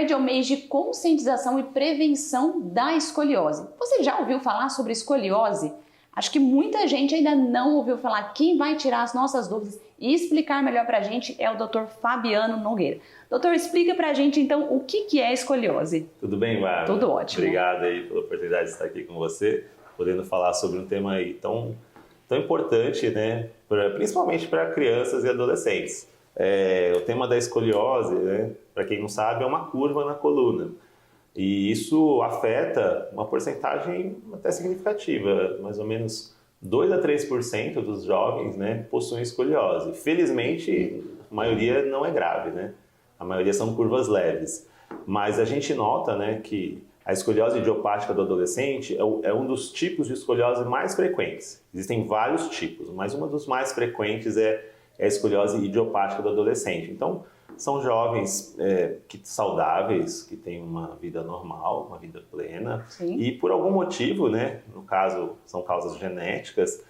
Verde é o mês de conscientização e prevenção da escoliose. Você já ouviu falar sobre escoliose? Acho que muita gente ainda não ouviu falar. Quem vai tirar as nossas dúvidas e explicar melhor pra gente é o Dr. Fabiano Nogueira. Doutor, explica pra gente então o que é escoliose. Tudo bem, Bárbara? Tudo ótimo. Obrigado aí pela oportunidade de estar aqui com você, podendo falar sobre um tema aí tão importante, né? Principalmente para crianças e adolescentes. O tema da escoliose, né? Para quem não sabe, é uma curva na coluna. E isso afeta uma porcentagem até significativa, mais ou menos 2 a 3% dos jovens, né, possuem escoliose. Felizmente, a maioria não é grave, né? A maioria são curvas leves. Mas a gente nota, né, que a escoliose idiopática do adolescente é um dos tipos de escoliose mais frequentes. Existem vários tipos, mas um dos mais frequentes é a escoliose idiopática do adolescente. Então, são jovens saudáveis, que têm uma vida normal, uma vida plena. Sim. E por algum motivo, né, no caso são causas genéticas,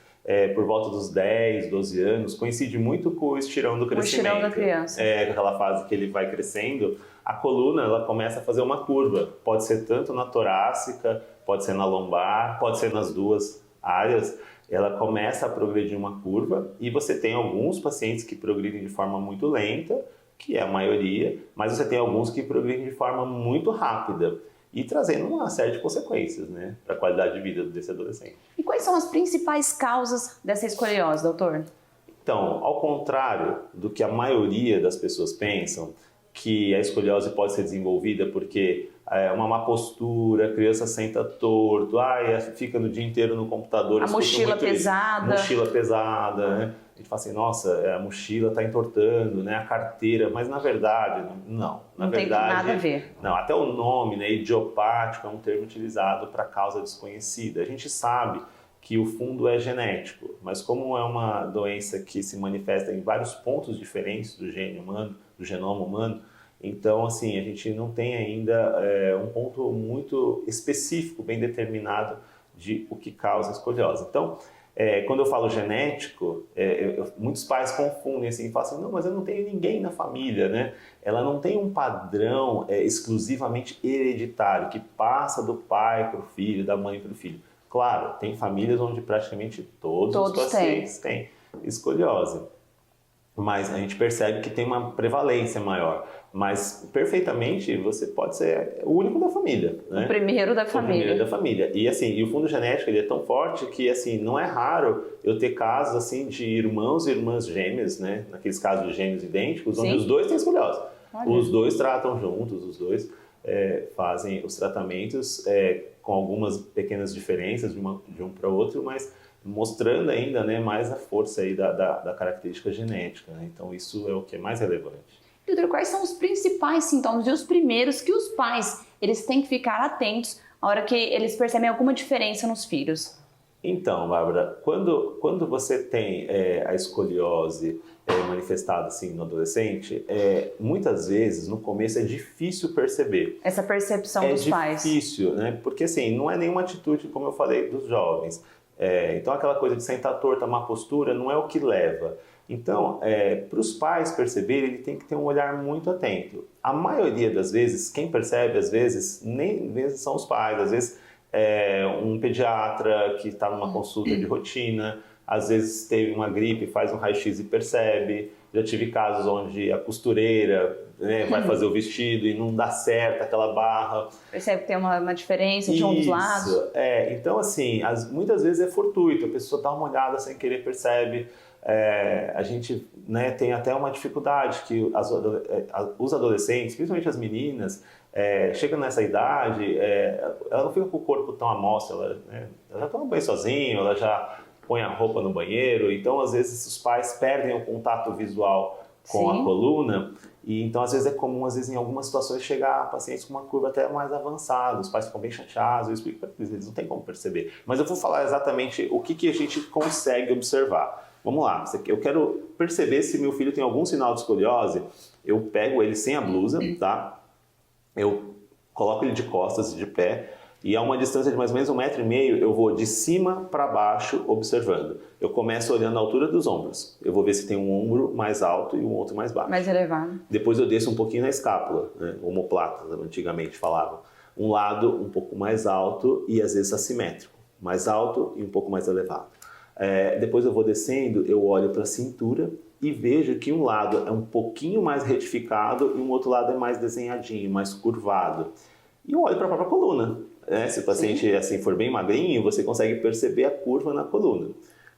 por volta dos 10, 12 anos, coincide muito com o estirão do crescimento. O estirão da criança. Aquela fase que ele vai crescendo, a coluna ela começa a fazer uma curva. Pode ser tanto na torácica, pode ser na lombar, pode ser nas duas áreas. Ela começa a progredir uma curva e você tem alguns pacientes que progridem de forma muito lenta, que é a maioria, mas você tem alguns que progridem de forma muito rápida e trazendo uma série de consequências, né, para a qualidade de vida desse adolescente. E quais são as principais causas dessa escoliose, doutor? Então, ao contrário do que a maioria das pessoas pensam, que a escoliose pode ser desenvolvida porque uma má postura, a criança senta torto, fica no dia inteiro no computador. A mochila pesada. Mochila pesada, né? A gente fala assim, nossa, a mochila está entortando, né? A carteira, mas na verdade, não. Não tem nada a ver. Não, até o nome, né, idiopático, é um termo utilizado para causa desconhecida. A gente sabe que o fundo é genético, mas como é uma doença que se manifesta em vários pontos diferentes do gene humano, do genoma humano, então, assim, a gente não tem ainda um ponto muito específico, bem determinado de o que causa a escoliose. Então, quando eu falo genético, muitos pais confundem assim, falam assim, não, mas eu não tenho ninguém na família, né? Ela não tem um padrão exclusivamente hereditário, que passa do pai para o filho, da mãe para o filho. Claro, tem famílias onde praticamente todos os pacientes têm escoliose. Mas a gente percebe que tem uma prevalência maior. Mas, perfeitamente, você pode ser o único da família, né? O primeiro da família. O primeiro da família. E, assim, e o fundo genético ele é tão forte que, assim, não é raro eu ter casos, assim, de irmãos e irmãs gêmeas, né? Naqueles casos de gêmeos idênticos, onde os dois têm escoliose. Olha. Os dois tratam juntos, os dois fazem os tratamentos com algumas pequenas diferenças de um para o outro, mas mostrando ainda, né, mais a força aí da característica genética, né? Então isso é o que é mais relevante. Doutor, quais são os principais sintomas e os primeiros que os pais eles têm que ficar atentos na hora que eles percebem alguma diferença nos filhos? Então, Bárbara, quando você tem a escoliose manifestada assim no adolescente, muitas vezes no começo é difícil perceber. Essa percepção dos pais. É difícil, né? Porque assim, não é nenhuma atitude, como eu falei, dos jovens. Então aquela coisa de sentar torto, má postura, não é o que leva. Então, para os pais perceberem, ele tem que ter um olhar muito atento. A maioria das vezes, quem percebe, às vezes, nem vezes são os pais, às vezes um pediatra que está numa consulta de rotina, às vezes teve uma gripe, faz um raio-x e percebe. Já tive casos onde a costureira, né, vai fazer o vestido e não dá certo aquela barra. Percebe que tem uma diferença de um dos lados. Então assim, muitas vezes é fortuito, a pessoa dá uma olhada sem querer, percebe. A gente, né, tem até uma dificuldade que os adolescentes, principalmente as meninas, chegam nessa idade, ela não fica com o corpo tão à mostra, ela já toma banho sozinho, ela já põe a roupa no banheiro, então às vezes os pais perdem o contato visual com a coluna, e então às vezes é comum, às vezes em algumas situações, chegar a pacientes com uma curva até mais avançada, os pais ficam bem chateados, eu explico para eles, eles não têm como perceber. Mas eu vou falar exatamente o que a gente consegue observar. Vamos lá, eu quero perceber se meu filho tem algum sinal de escoliose, eu pego ele sem a blusa, tá? Eu coloco ele de costas e de pé, E a uma distância de mais ou menos 1,5 m, eu vou de cima para baixo observando. Eu começo olhando a altura dos ombros. Eu vou ver se tem um ombro mais alto e um outro mais baixo. Mais elevado. Depois eu desço um pouquinho na escápula, né? Omoplata, antigamente falavam. Um lado um pouco mais alto e às vezes assimétrico. Mais alto e um pouco mais elevado. Depois eu vou descendo, eu olho para a cintura e vejo que um lado é um pouquinho mais retificado e um outro lado é mais desenhadinho, mais curvado. E eu olho para a própria coluna. Se o paciente assim for bem magrinho, você consegue perceber a curva na coluna.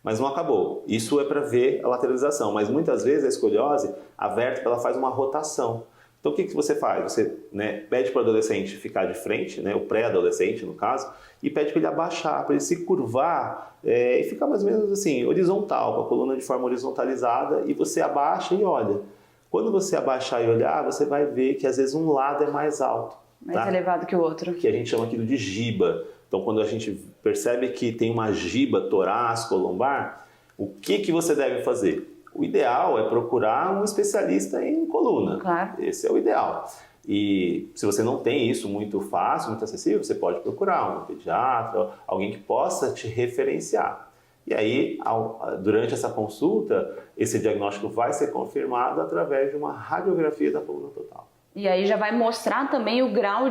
Mas não acabou. Isso é para ver a lateralização. Mas muitas vezes a escoliose, a vértebra, ela faz uma rotação. Então o que você faz? Você pede para o adolescente ficar de frente, o pré-adolescente no caso, e pede para ele abaixar, para ele se curvar e ficar mais ou menos assim, horizontal, com a coluna de forma horizontalizada, e você abaixa e olha. Quando você abaixar e olhar, você vai ver que às vezes um lado é mais alto. Mais elevado que o outro. Que a gente chama aquilo de giba. Então, quando a gente percebe que tem uma giba torácico-lombar, o que você deve fazer? O ideal é procurar um especialista em coluna. Claro. Esse é o ideal. E se você não tem isso muito fácil, muito acessível, você pode procurar um pediatra, alguém que possa te referenciar. E aí, durante essa consulta, esse diagnóstico vai ser confirmado através de uma radiografia da coluna total. E aí já vai mostrar também o grau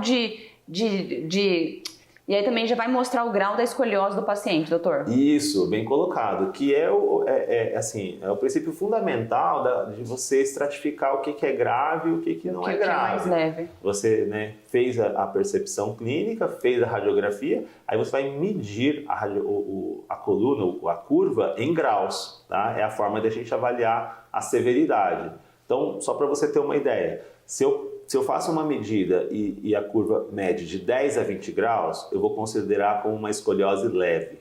E aí também já vai mostrar o grau da escoliose do paciente, doutor? Isso, bem colocado, que é o princípio fundamental de você estratificar o que é grave e o que não é grave. O que é mais leve. Você fez a percepção clínica, fez a radiografia, aí você vai medir a coluna, a curva em graus, tá? É a forma de a gente avaliar a severidade. Então, só para você ter uma ideia, se eu faço uma medida e a curva mede de 10 a 20 graus, eu vou considerar como uma escoliose leve.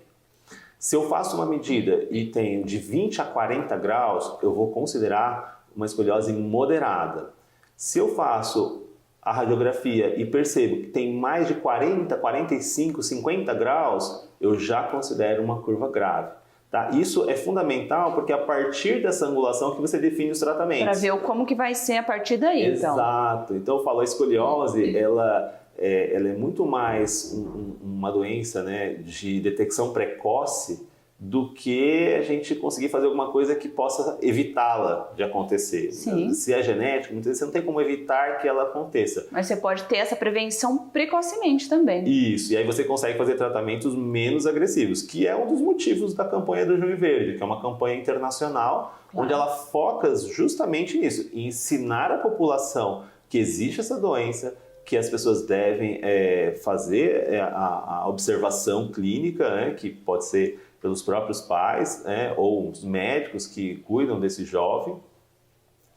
Se eu faço uma medida e tenho de 20 a 40 graus, eu vou considerar uma escoliose moderada. Se eu faço a radiografia e percebo que tem mais de 40, 45, 50 graus, eu já considero uma curva grave. Tá? Isso é fundamental porque é a partir dessa angulação que você define os tratamentos. Para ver como que vai ser a partir daí, então. Exato. Então eu falo, a escoliose, ela é muito mais uma doença de detecção precoce do que a gente conseguir fazer alguma coisa que possa evitá-la de acontecer. Sim. Se é genético, muitas vezes você não tem como evitar que ela aconteça. Mas você pode ter essa prevenção precocemente também. Isso, e aí você consegue fazer tratamentos menos agressivos, que é um dos motivos da campanha do Junho Verde, que é uma campanha internacional, onde ela foca justamente nisso, em ensinar a população que existe essa doença, que as pessoas devem fazer a observação clínica, que pode ser pelos próprios pais, ou os médicos que cuidam desse jovem,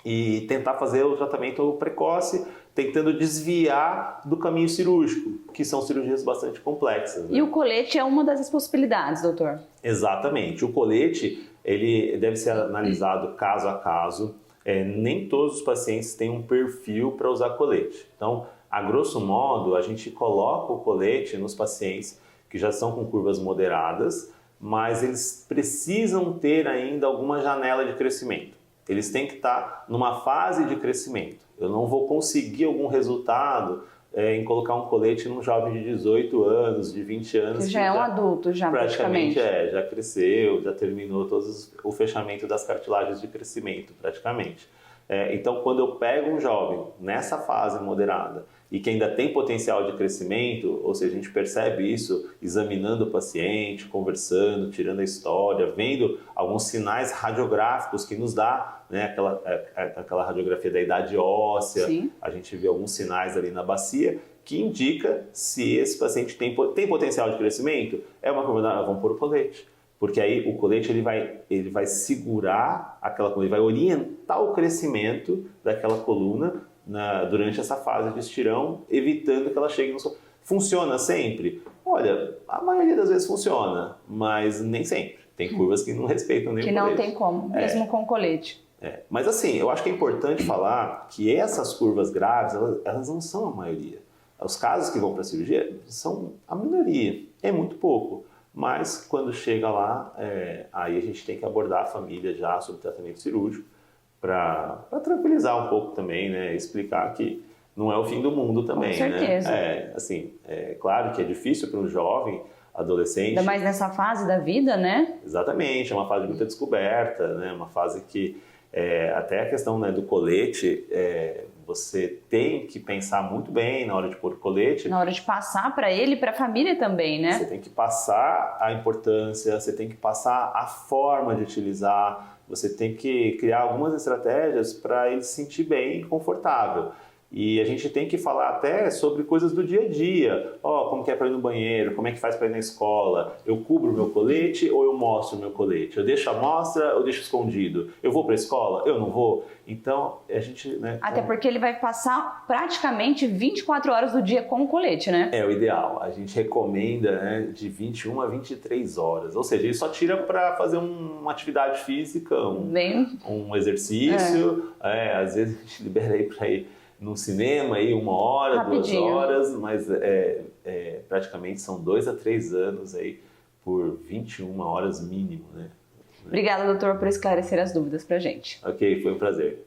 e tentar fazer o tratamento precoce, tentando desviar do caminho cirúrgico, que são cirurgias bastante complexas. E o colete é uma das possibilidades, doutor? Exatamente. O colete, ele deve ser analisado caso a caso. Nem todos os pacientes têm um perfil para usar colete. Então, a grosso modo, a gente coloca o colete nos pacientes que já são com curvas moderadas, mas eles precisam ter ainda alguma janela de crescimento. Eles têm que estar numa fase de crescimento. Eu não vou conseguir algum resultado em colocar um colete num jovem de 18 anos, de 20 anos. Que já é um adulto, já praticamente. Já cresceu, já terminou o fechamento das cartilagens de crescimento, praticamente. Então, quando eu pego um jovem nessa fase moderada e que ainda tem potencial de crescimento, ou seja, a gente percebe isso examinando o paciente, conversando, tirando a história, vendo alguns sinais radiográficos que nos dá aquela radiografia da idade óssea. Sim. A gente vê alguns sinais ali na bacia que indica se esse paciente tem potencial de crescimento. É uma curva, vamos pôr o colete. Porque aí o colete ele vai segurar aquela coluna, ele vai orientar o crescimento daquela coluna durante essa fase de estirão, evitando que ela chegue no... Funciona sempre? Olha, a maioria das vezes funciona, mas nem sempre. Tem curvas que não respeitam nem o colete. Que não tem como, mesmo com colete. Mas assim, eu acho que é importante falar que essas curvas graves, elas não são a maioria. Os casos que vão para a cirurgia são a minoria, é muito pouco. Mas quando chega lá, aí a gente tem que abordar a família já sobre tratamento cirúrgico para tranquilizar um pouco também, explicar que não é o fim do mundo também, Com certeza. né? Assim, é claro que é difícil para um jovem, adolescente. Ainda mais nessa fase da vida, né? Exatamente, é uma fase de muita descoberta, né? Uma fase que até a questão, né, do colete, você tem que pensar muito bem na hora de pôr o colete. Na hora de passar para ele e para a família também, né? Você tem que passar a importância, você tem que passar a forma de utilizar, você tem que criar algumas estratégias para ele se sentir bem e confortável. E a gente tem que falar até sobre coisas do dia a dia. Como que é para ir no banheiro, como é que faz para ir na escola, eu cubro o meu colete ou eu mostro o meu colete? Eu deixo a mostra ou deixo escondido? Eu vou para a escola? Eu não vou? Então, a gente... né, até porque ele vai passar praticamente 24 horas do dia com o colete, né? É o ideal. A gente recomenda, né, de 21 a 23 horas. Ou seja, ele só tira para fazer uma atividade física, um exercício. Às vezes a gente libera aí para ir no cinema, aí 1 hora, Rapidinho. 2 horas, mas praticamente são 2 a 3 anos aí por 21 horas mínimo, né? Obrigada, doutor, por esclarecer as dúvidas pra gente. Ok, foi um prazer.